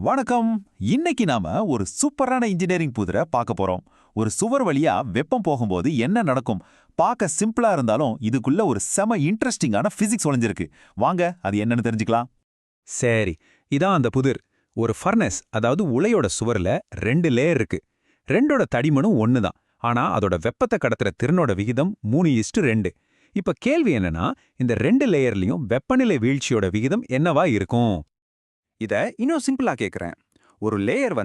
வணக்கம். இன்னைக்கு நாம ஒரு சூப்பரான இன்ஜினியரிங் புதிரை பார்க்க போறோம். ஒரு சுவர் வழியா வெப்பம் போகும்போது என்ன நடக்கும்? பார்க்க சிம்பிளா இருந்தாலும் இதுக்குள்ள ஒரு செம இன்ட்ரெஸ்டிங்கான பிசிக்ஸ் ஒளிஞ்சிருக்கு. வாங்க அது என்னன்னு தெரிஞ்சுக்கலாம். சரி, இதான் அந்த புதிர். ஒரு ஃபர்னஸ், அதாவது உலையோட சுவர்ல 2 லேயர் இருக்கு. ரெண்டோட தடிமனும் ஒன்னு தான். ஆனா அதோட வெப்பத்தை கடத்துற திறனோட விகிதம் 3:2. இப்ப கேள்வி என்னன்னா, இந்த 2 லேயர்லயும் வெப்பநிலை வீழ்ச்சியோட விகிதம் என்னவா இருக்கும்? இத இன்னும் சிம்பிளா கேக்குறேன். ஒரு லேயர்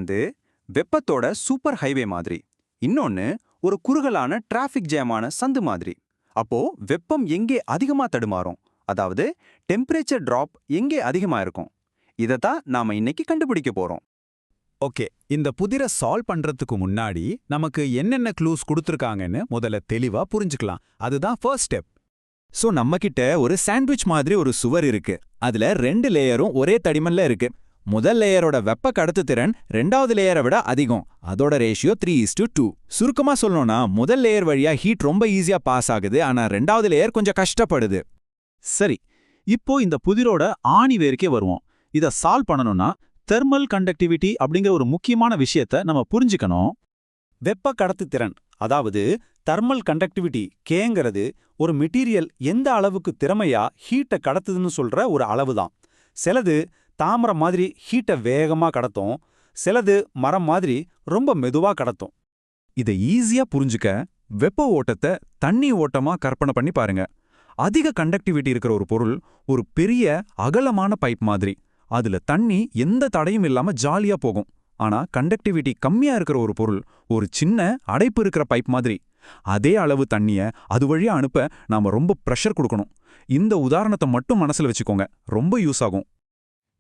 வெப்பத்தோட சூப்பர் ஹைவே மாதிரி, இன்னொன்னு ஒரு குறுகலான டிராஃபிக் ஜாமான சந்து மாதிரி. அப்போ வெப்பம் எங்கே அதிகமா தடுமாறும், அதாவது டெம்பரேச்சர் டிராப் எங்கே அதிகமா இருக்கும்? இதத்தான் நாம இன்னைக்கு கண்டுபிடிக்க போறோம். ஓகே, இந்த புதிரை சால்வ் பண்றதுக்கு முன்னாடி நமக்கு என்னென்ன க்ளூஸ் கொடுத்துருக்காங்கன்னு முதல்ல தெளிவா புரிஞ்சுக்கலாம். அதுதான் ஃபர்ஸ்ட் ஸ்டெப். சோ நம்மகிட்ட ஒரு சாண்ட்விச் மாதிரி ஒரு சுவர் இருக்கு. அதுல 2 லேயரும் ஒரே தடிமன்ல இருக்கு. முதல் லேயரோட வெப்ப கடத்துத்திறன் 2வது லேயரை விட அதிகம். அதோட ரேஷியோ 3:2. சுருக்கமா சொல்லணும்னா முதல் லேயர் வழியா ஹீட் ரொம்ப ஈஸியா பாஸ் ஆகுது, ஆனா 2வது லேயர் கொஞ்சம் கஷ்டப்படுது. சரி, இப்போ இந்த புதிரோட ஆணி வேருக்கே வருவோம். இத சால்வ் பண்ணணும்னா தெர்மல் கண்டக்டிவிட்டி அப்படிங்கிற ஒரு முக்கியமான விஷயத்த நம்ம புரிஞ்சுக்கணும். வெப்ப கடத்துத்திறன், அதாவது தெர்மல் கண்டக்டிவிட்டி கேங்கிறது ஒரு மெட்டீரியல் எந்த அளவுக்கு திறமையா ஹீட்டை கடத்துதுன்னு சொல்ற ஒரு அளவு தான். சிலது தாமரம் மாதிரி ஹீட்டை வேகமா கடத்தும், சிலது மரம் மாதிரி ரொம்ப மெதுவா கடத்தும். இதை ஈஸியா புரிஞ்சுக்க வெப்ப ஓட்டத்தை தண்ணி ஓட்டமா கற்பனை பண்ணி பாருங்க. அதிக கண்டக்டிவிட்டி இருக்கிற ஒரு பொருள் ஒரு பெரிய அகலமான பைப் மாதிரி. அதுல தண்ணி எந்த தடையும் இல்லாம ஜாலியா போகும். ஆனா கண்டக்டிவிட்டி கம்மியா இருக்கிற ஒரு பொருள் ஒரு சின்ன அடைப்பு இருக்கிற பைப் மாதிரி. அதே அளவு தண்ணிய அது வழியா அனுப்ப நாம ரொம்ப ப்ரெஷர் கொடுக்கணும். இந்த உதாரணத்தை மட்டும் மனசுல வச்சுக்கோங்க, ரொம்ப யூஸ் ஆகும்.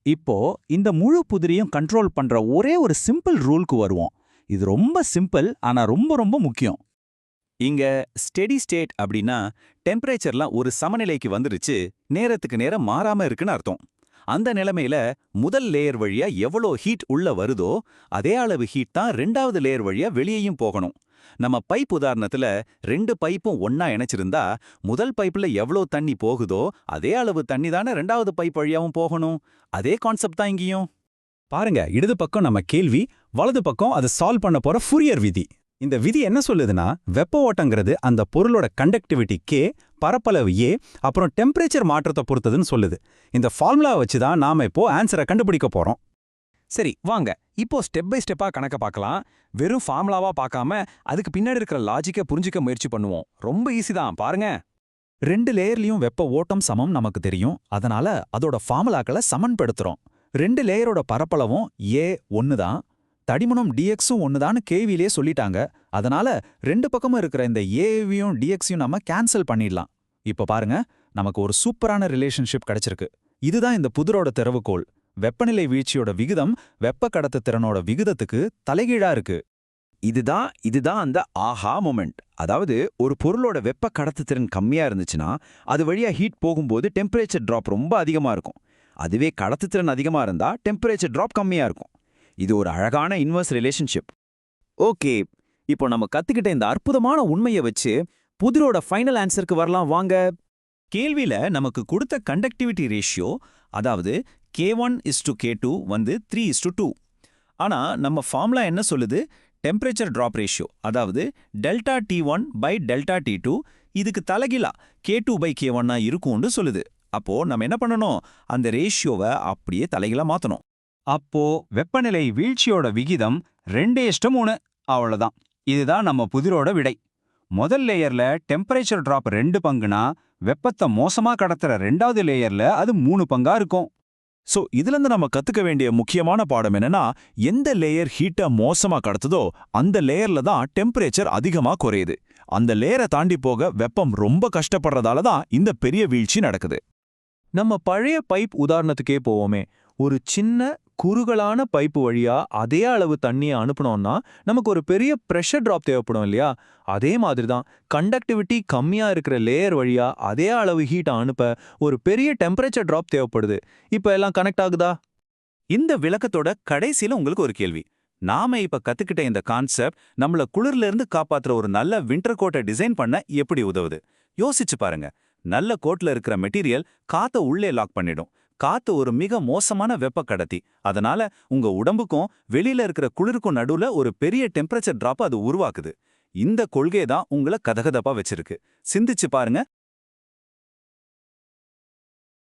இப்போ இந்த முழு புதிரையும் கண்ட்ரோல் பண்ற ஒரே ஒரு சிம்பிள் ரூலுக்கு வருவோம். இது ரொம்ப சிம்பிள், ஆனா ரொம்ப ரொம்ப முக்கியம். இங்க ஸ்டெடி ஸ்டேட் அப்படின்னா டெம்பரேச்சர்லாம் ஒரு சமநிலைக்கு வந்துருச்சு, நேரத்துக்கு நேரம் மாறாம இருக்குன்னு அர்த்தம். அந்த நிலைமையில முதல் லேயர் வழியா எவ்வளோ ஹீட் உள்ள வருதோ அதே அளவு ஹீட் தான் 2வது லேயர் வழியா வெளியேயும் போகணும். நம்ம பைப் உதாரணத்துல 2 பைப்பும் ஒன்னா இணைச்சிருந்தா முதல் பைப்ல எவ்வளோ தண்ணி போகுதோ அதே அளவு தண்ணி தானே 2வது பைப் வழியாவும் போகணும். அதே கான்செப்ட் தான் இங்கேயும். பாருங்க, இடது பக்கம் நம்ம கேள்வி, வலது பக்கம் அதை சால்வ் பண்ண போற ஃபுரியர் விதி. இந்த விதி என்ன சொல்லுதுன்னா, வெப்ப ஓட்டங்கிறது அந்த பொருளோட கண்டக்டிவிட்டி கே, பரப்பளவு ஏ, அப்புறம் டெம்பரேச்சர் மாற்றத்தை பொறுத்ததுன்னு சொல்லுது. இந்த ஃபார்முலா வச்சு தான் நாம இப்போ ஆன்சரை கண்டுபிடிக்க போறோம். சரி வாங்க, இப்போ ஸ்டெப் பை ஸ்டெப்பா கணக்க பார்க்கலாம். வெறும் ஃபார்முலாவா பார்க்காம அதுக்கு பின்னாடி இருக்கிற லாஜிக்கை புரிஞ்சுக்க முயற்சி பண்ணுவோம். ரொம்ப ஈஸி தான், பாருங்க. 2 லேயர்லயும் வெப்ப ஓட்டம் சமம் நமக்கு தெரியும். அதனால அதோட ஃபார்முலாக்களை சமன்படுத்துறோம். 2 லேயரோட பரப்பளவும் ஏ ஒன்னு தான், தடிமனும் டிஎக்ஸும் ஒன்னுதான்னு கேள்வியிலே சொல்லிட்டாங்க. அதனால 2 பக்கமும் இருக்கிற இந்த ஏவியும் டிஎக்ஸையும் நம்ம கேன்சல் பண்ணிடலாம். இப்ப பாருங்க, நமக்கு ஒரு சூப்பரான ரிலேஷன்ஷிப் கிடைச்சிருக்கு. இதுதான் இந்த புதிரோட திறவுகோல். வெப்பநிலை வீழ்ச்சியோட விகிதம் வெப்ப கடத்து திறனோட விகிதத்துக்கு தலைகீழா இருக்கு. இதுதான் அந்த ஆஹா மொமெண்ட். அதாவது ஒரு பொருளோட வெப்ப கடத்துத்திறன் கம்மியா இருந்துச்சுன்னா அது வழியா ஹீட் போகும்போது டெம்பரேச்சர் டிராப் ரொம்ப அதிகமா இருக்கும். அதுவே கடத்துத்திறன் அதிகமா இருந்தா டெம்பரேச்சர் டிராப் கம்மியா இருக்கும். இது ஒரு அழகான இன்வர்ஸ் ரிலேஷன்ஷிப். ஓகே, இப்போ நம்ம கத்துக்கிட்ட இந்த அற்புதமான உண்மையை வச்சு புதிரோட ஃபைனல் ஆன்சருக்கு வரலாம் வாங்க. கேள்வியில நமக்கு கொடுத்த கண்டக்டிவிட்டி ரேஷியோ, அதாவது K1:K2 3:2. ஆனா நம்ம ஃபார்முலா என்ன சொல்லுது? டெம்பரேச்சர் டிராப் ரேஷியோ, அதாவது ΔT1/ΔT2 இதுக்கு தலைகீழா K2/K1 இருக்கும்னு சொல்லுது. அப்போ நம்ம என்ன பண்ணணும்? அந்த ரேஷியோவை அப்படியே தலைகீழா மாத்தணும். அப்போ வெப்பநிலை வீழ்ச்சியோட விகிதம் 2:3. அவ்வளவுதான். இதுதான் நம்ம புதிரோட விடை. முதல் லேயர்ல டெம்பரேச்சர் டிராப் 2 பங்குனா வெப்பத்தை மோசமா கடத்துற 2வது லேயர்ல அது 3 பங்கா இருக்கும். சோ இதுல நம்ம கத்துக்க வேண்டிய முக்கியமான பாடம் என்னன்னா, எந்த லேயர் ஹீட்டை மோசமா கடத்துதோ அந்த லேயர்ல தான் டெம்பரேச்சர் அதிகமா குறையுது. அந்த லேயரை தாண்டி போக வெப்பம் ரொம்ப கஷ்டப்படுறதால தான் இந்த பெரிய வீழ்ச்சி நடக்குது. நம்ம பழைய பைப் உதாரணத்துக்கே போவோமே. ஒரு சின்ன குறுகலான பைப்பு வழியா அதே அளவு தண்ணியை அனுப்பணும்னா நமக்கு ஒரு பெரிய ப்ரெஷர் டிராப் தேவைப்படும் இல்லையா? அதே மாதிரி தான் கண்டக்டிவிட்டி கம்மியா இருக்கிற லேயர் வழியா அதே அளவு ஹீட்டை அனுப்ப ஒரு பெரிய டெம்பரேச்சர் டிராப் தேவைப்படுது. இப்ப எல்லாம் கனெக்ட் ஆகுதா? இந்த விளக்கத்தோட கடைசியில உங்களுக்கு ஒரு கேள்வி. நாம இப்ப கத்துக்கிட்ட இந்த கான்செப்ட் நம்மள குளிர்ல இருந்து காப்பாத்துற ஒரு நல்ல வின்டர் கோட்டை டிசைன் பண்ண எப்படி உதவுது? யோசிச்சு பாருங்க. நல்ல கோட்ல இருக்கிற மெட்டீரியல் காத்த உள்ளே லாக் பண்ணிடும். காத்து ஒரு மிக மோசமான வெப்ப கடத்தி. அதனால உங்க உடம்புக்கும் வெளியில இருக்கிற குளிருக்கும் நடுவுல ஒரு பெரிய டெம்பரேச்சர் டிராப் அது உருவாக்குது. இந்த கொள்கை தான் உங்களை கதகதப்பா வச்சிருக்கு. சிந்திச்சு பாருங்க.